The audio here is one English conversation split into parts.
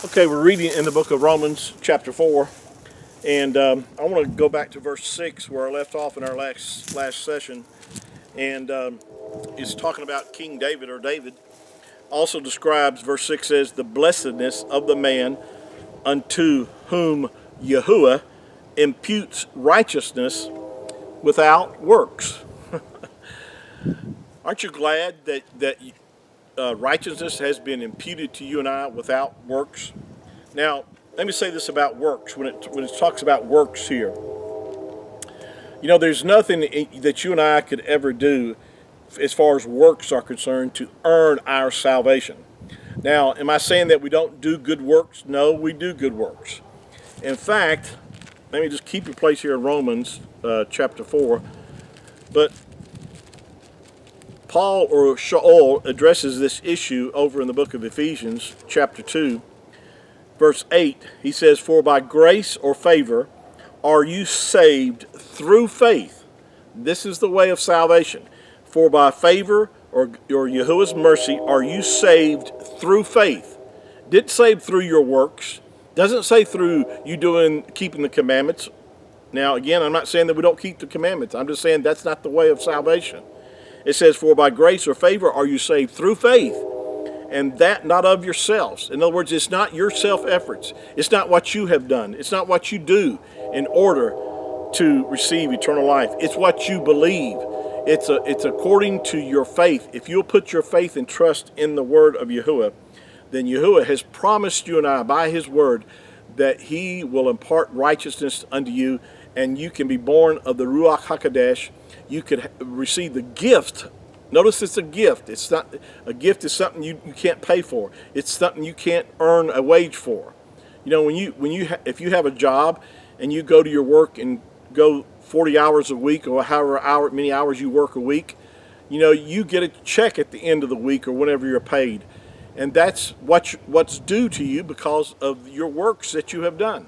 Okay, we're reading in the book of Romans, chapter 4, and I want to go back to verse 6 where I left off in our last session, and it's talking about King David, or David. Also describes, verse 6 says, the blessedness of the man unto whom Yahuwah imputes righteousness without works. Aren't you glad that righteousness has been imputed to you and I without works? Now, let me say this about works. When it talks about works here, there's nothing that you and I could ever do as far as works are concerned to earn our salvation. Now, am I saying that we don't do good works? No, we do good works. In fact, let me just keep your place here in Romans chapter 4. But Paul, or Shaul, addresses this issue over in the book of Ephesians chapter 2, verse 8. He says, "For by grace or favor are you saved through faith." This is the way of salvation. For by favor or Yahuwah's mercy are you saved through faith. Didn't say through your works. Doesn't say through you keeping the commandments. Now again, I'm not saying that we don't keep the commandments. I'm just saying that's not the way of salvation. It says, "For by grace or favor are you saved through faith, and that not of yourselves." In other words, it's not your self-efforts. It's not what you have done. It's not what you do in order to receive eternal life. It's what you believe. It's according to your faith. If you'll put your faith and trust in the word of Yahuwah, then Yahuwah has promised you and I by his word that he will impart righteousness unto you, and you can be born of the Ruach HaKodesh. You could receive the gift. Notice it's a gift. It's not a gift. Is something you can't pay for. It's something you can't earn a wage for. If you have a job and you go to your work and go 40 hours a week, or however many hours you work a week, you get a check at the end of the week or whenever you're paid, and that's what's due to you because of your works that you have done.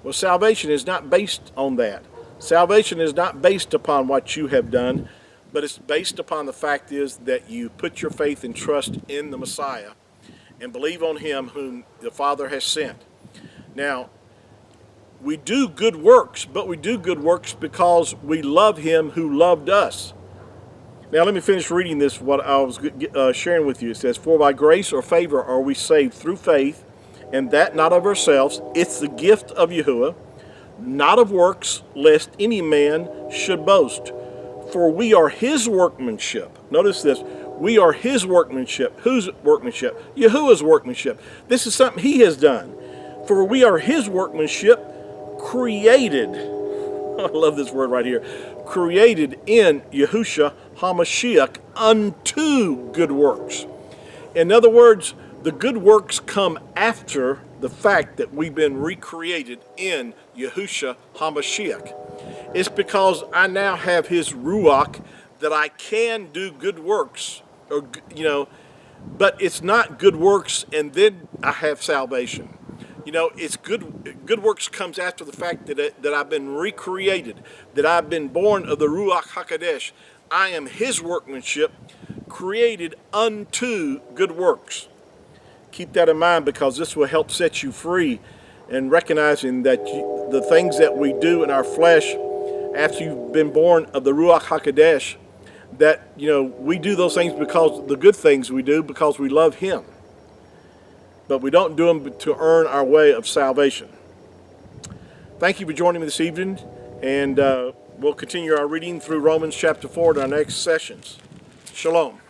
Well, salvation is not based on that. Salvation is not based upon what you have done, but it's based upon the fact is that you put your faith and trust in the Messiah and believe on him whom the Father has sent. Now, we do good works, but we do good works because we love him who loved us. Now, let me finish reading this, what I was sharing with you. It says, "For by grace or favor are we saved through faith, and that not of ourselves. It's the gift of Yahuwah, not of works, lest any man should boast. For we are his workmanship." Notice this. We are his workmanship. Whose workmanship? Yahuwah's workmanship. This is something he has done. For we are his workmanship, created. I love this word right here. Created in Yahushua HaMashiach unto good works. In other words, the good works come after the fact that we've been recreated in Yahushua HaMashiach. It's because I now have his Ruach that I can do good works, but it's not good works and then I have salvation. It's good works comes after the fact that I've been recreated, that I've been born of the Ruach HaKodesh. I am his workmanship, created unto good works. Keep that in mind, because this will help set you free, and recognizing that the things that we do in our flesh after you've been born of the Ruach HaKodesh, that we do those things because the good things we do because we love him. But we don't do them to earn our way of salvation. Thank you for joining me this evening, and we'll continue our reading through Romans chapter 4 in our next sessions. Shalom.